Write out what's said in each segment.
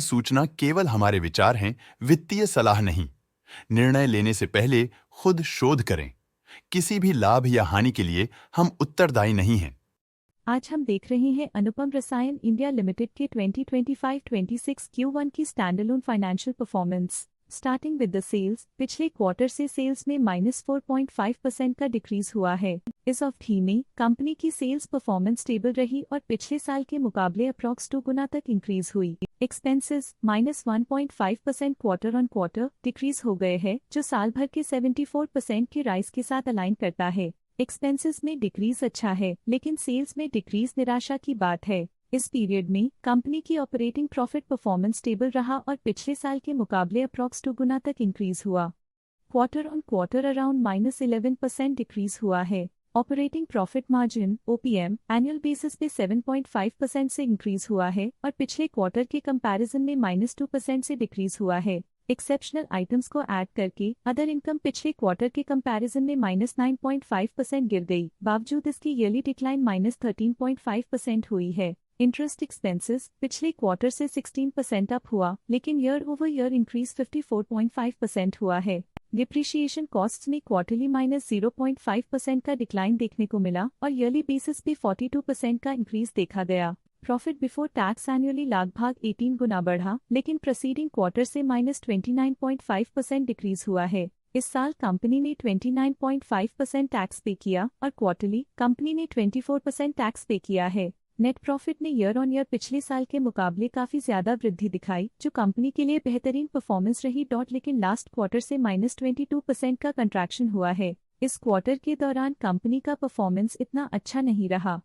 सूचना केवल हमारे विचार हैं, वित्तीय सलाह नहीं। निर्णय लेने से पहले खुद शोध करें। किसी भी लाभ या हानि के लिए हम उत्तरदायी नहीं हैं। आज हम देख रहे हैं अनुपम रसायन इंडिया लिमिटेड के 2025-26 Q1 की standalone financial performance. Starting with the sales, पिछले क्वार्टर से सेल्स में -4.5% का डिक्रीज हुआ है। इस अवधि में कंपनी की सेल्स परफॉर्मेंस स्टेबल रही और पिछले साल के मुकाबले अप्रॉक्स 2 गुना तक इंक्रीज हुई। Expenses -1.5% quarter on quarter decrease हो गए हैं, जो साल भर के 74% के राइज के साथ अलाइन करता है। एक्सपेंसेस में डिक्रीज अच्छा है, लेकिन सेल्स में डिक्रीज निराशा की बात है। इस पीरियड में कंपनी की ऑपरेटिंग प्रॉफिट परफॉर्मेंस स्टेबल रहा और पिछले साल के मुकाबले अप्रॉक्स 2 गुना तक इंक्रीज हुआ। Quarter on quarter around -11% decrease हुआ है। Operating profit margin OPM annual basis पे 7.5% से इंक्रीज हुआ है और पिछले क्वार्टर के कंपैरिजन में -2% से डिक्रीज हुआ है। एक्सेप्शनल आइटम्स को ऐड करके अदर इनकम पिछले क्वार्टर के कंपैरिजन में -9.5% गिर गई। बावजूद इसकी ईयरली डिक्लाइन -13.5% हुई है। इंटरेस्ट एक्सपेंसेस पिछले क्वार्टर से 16% अप हुआ, लेकिन ईयर ओवर ईयर इंक्रीज 54.5% हुआ है। डिप्रिशिएशन कॉस्ट्स में क्वार्टरली -0.5% का डिक्लाइन देखने को मिला और ईयरली बेसिस पे 42% का इंक्रीज देखा गया। प्रॉफिट बिफोर टैक्स एनुअली लगभग 18 गुना बढ़ा, लेकिन प्रीसीडिंग क्वार्टर से -29.5% डिक्रीज हुआ है। इस साल कंपनी ने 29.5% टैक्स पे किया और क्वार्टरली कंपनी ने 24% टैक्स पे किया है। नेट प्रॉफिट ने ईयर ऑन ईयर पिछले साल के मुकाबले काफी ज्यादा वृद्धि दिखाई, जो कंपनी के लिए बेहतरीन परफॉर्मेंस रही। लेकिन लास्ट क्वार्टर से -22% का कंट्रैक्शन हुआ है। इस क्वार्टर के दौरान कंपनी का परफॉर्मेंस इतना अच्छा नहीं रहा।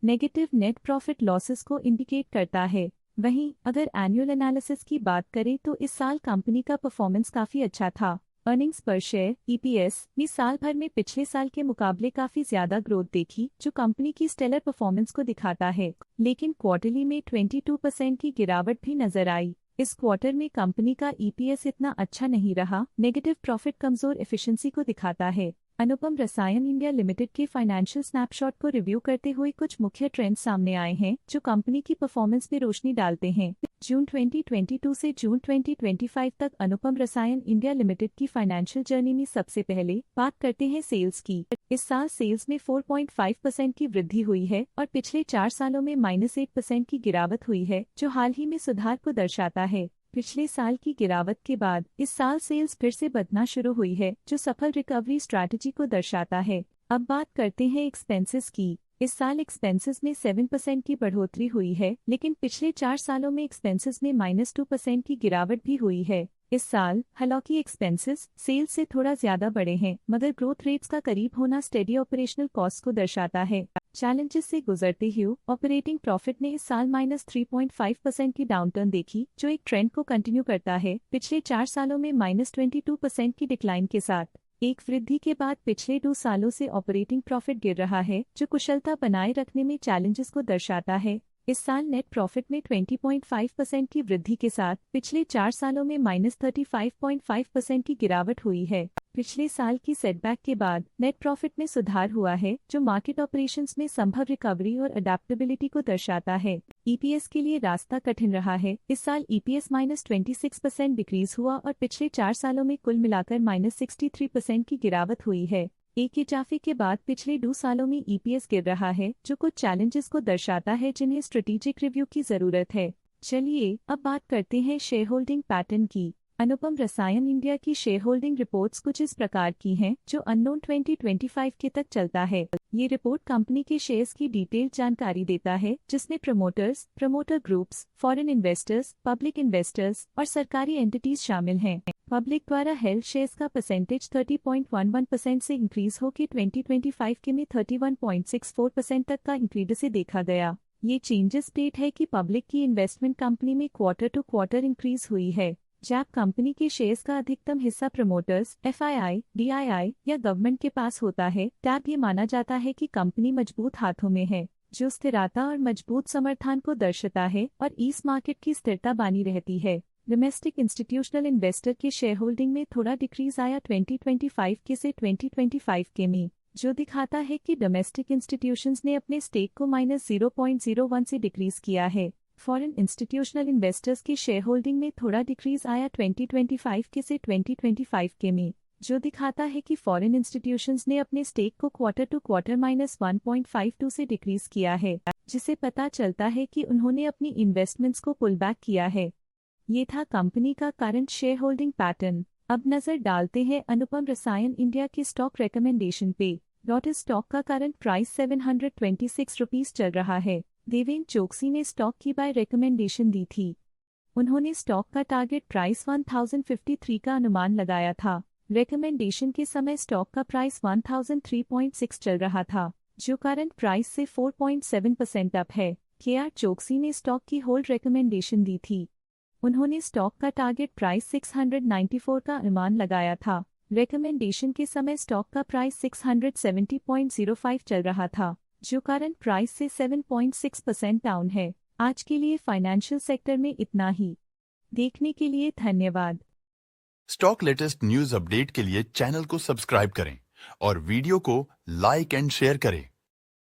नेगेटिव नेट प्रॉफिट लॉसेस को इंडिकेट करता है। वहीं अगर एनुअल एनालिसिस की बात करें तो इस साल कंपनी का परफॉर्मेंस काफी अच्छा था। अर्निंग्स पर शेयर EPS में साल भर में पिछले साल के मुकाबले काफी ज्यादा ग्रोथ देखी, जो कंपनी की स्टेलर परफॉर्मेंस को दिखाता है। लेकिन क्वार्टरली में 22% की गिरावट भी नजर आई। इस क्वार्टर में कंपनी का EPS इतना अच्छा नहीं रहा। नेगेटिव प्रॉफिट कमजोर एफिशिएंसी को दिखाता है। अनुपम रसायन इंडिया लिमिटेड के फाइनेंशियल स्नैपशॉट को रिव्यू करते हुए कुछ मुख्य ट्रेंड्स सामने आए हैं, जो कंपनी की परफॉर्मेंस में रोशनी डालते हैं। जून 2022 से जून 2025 तक अनुपम रसायन इंडिया लिमिटेड की फाइनेंशियल जर्नी में सबसे पहले बात करते हैं सेल्स की। इस साल सेल्स में 4.5% की वृद्धि हुई है और पिछले 4 सालों में -8% की गिरावट हुई है, जो हाल ही में सुधार को दर्शाता है। पिछले साल की गिरावट के बाद इस साल सेल्स फिर से बढ़ना शुरू हुई है, जो सफल रिकवरी स्ट्रैटेजी को दर्शाता है। अब बात करते हैं एक्सपेंसेस की। इस साल एक्सपेंसेस में 7% की बढ़ोतरी हुई है, लेकिन पिछले 4 सालों में एक्सपेंसेस में -2% की गिरावट भी हुई है। इस साल हालांकि एक्सपेंसेस सेल्स से थोड़ा ज्यादा बढ़े हैं, मगर ग्रोथ रेट्स का करीब होना स्टेडी ऑपरेशनल कॉस्ट को दर्शाता है। चैलेंजेस से गुजरते हुए ऑपरेटिंग प्रॉफिट ने इस साल -3.5% की डाउनटर्न देखी, जो एक ट्रेंड को कंटिन्यू करता है। पिछले 4 सालों में -22% की डिक्लाइन के साथ एक वृद्धि के बाद पिछले 2 सालों से ऑपरेटिंग प्रॉफिट गिर रहा है, जो कुशलता बनाए रखने में चैलेंजेस को दर्शाता है। इस साल नेट प्रॉफिट में 20.5% की वृद्धि के साथ पिछले 4 सालों में -35.5% की गिरावट हुई है। पिछले साल की सेटबैक के बाद नेट प्रॉफिट में सुधार हुआ है, जो मार्केट ऑपरेशंस में संभव रिकवरी और अडेप्टेबिलिटी को दर्शाता है। EPS के लिए रास्ता कठिन रहा है। इस साल EPS -26% डिक्रीज हुआ और पिछले 4 सालों में कुल मिलाकर -63% की गिरावट हुई है। एक इजाफे के बाद पिछले 2 सालों में EPS गिर रहा है, जो कुछ चैलेंजेस को दर्शाता है, जिन्हें स्ट्रेटेजिक रिव्यू की जरूरत है। चलिए अब बात करते हैं शेयर होल्डिंग पैटर्न की। अनुपम रसायन इंडिया की शेयर होल्डिंग रिपोर्ट्स कुछ इस प्रकार की हैं, जो अननोन 2025 के तक चलता है। ये रिपोर्ट कंपनी के शेयर्स की डिटेल्ड जानकारी देता है, जिसमें promoters, promoter groups, foreign investors, public investors और सरकारी एंटिटीज शामिल हैं। पब्लिक द्वारा हेल्ड शेयर्स का परसेंटेज 30.11% से इंक्रीज होकर 2025 के में 31.64% तक का इंक्रीज से देखा गया। ये चेंजेस स्टेट है कि पब्लिक की इन्वेस्टमेंट कंपनी में क्वार्टर टू क्वार्टर इंक्रीज हुई है। जब कंपनी के शेयर्स का अधिकतम हिस्सा प्रमोटर्स, FII, DII या गवर्नमेंट के पास होता है, तब ये माना जाता है कि कंपनी मजबूत हाथों में है, जो स्थिरता और मजबूत समर्थन को दर्शाता है और इस मार्केट की स्थिरता बनी रहती है। डोमेस्टिक इंस्टीट्यूशनल इन्वेस्टर की शेयर होल्डिंग में थोड़ा डिक्रीज आया 2025 के से 2025 के में, जो दिखाता है कि डोमेस्टिक इंस्टीट्यूशंस ने अपने स्टेक को -0.01 से डिक्रीज किया है। फॉरेन इंस्टीट्यूशनल इन्वेस्टर्स की शेयर होल्डिंग में थोड़ा डिक्रीज आया 2025 के से 2025 के में, जो दिखाता है कि फॉरेन इंस्टीट्यूशंस ने अपने स्टेक को क्वार्टर टू क्वार्टर -1.52 से डिक्रीज किया है, जिसे पता चलता है कि उन्होंने अपनी इन्वेस्टमेंट्स को पुल बैक किया है। ये था कंपनी का करंट शेयर होल्डिंग पैटर्न। अब नजर डालते हैं अनुपम रसायन इंडिया के स्टॉक रिकमेंडेशन पे। लॉटस स्टॉक का करंट प्राइस 726 रुपीस चल रहा है। देवेंद्र चोकसी ने स्टॉक की बाय रिकमेंडेशन दी थी। उन्होंने स्टॉक का टारगेट प्राइस 1053 का अनुमान लगाया था। रिकमेंडेशन के समय स्टॉक का प्राइस 1003.6 चल रहा था, जो करंट प्राइस से 4.7% अप है। केआर चोकसी ने स्टॉक की होल्ड रिकमेंडेशन दी थी। उन्होंने स्टॉक का टारगेट प्राइस 694 का अनुमान लगाया था। रिकमेंडेशन के समय स्टॉक का प्राइस 670.05 चल रहा था, जो करंट प्राइस से 7.6% डाउन है। आज के लिए फाइनेंशियल सेक्टर में इतना ही। देखने के लिए धन्यवाद। स्टॉक लेटेस्ट न्यूज अपडेट के लिए चैनल को सब्सक्राइब करें और वीडियो को लाइक एंड शेयर करें।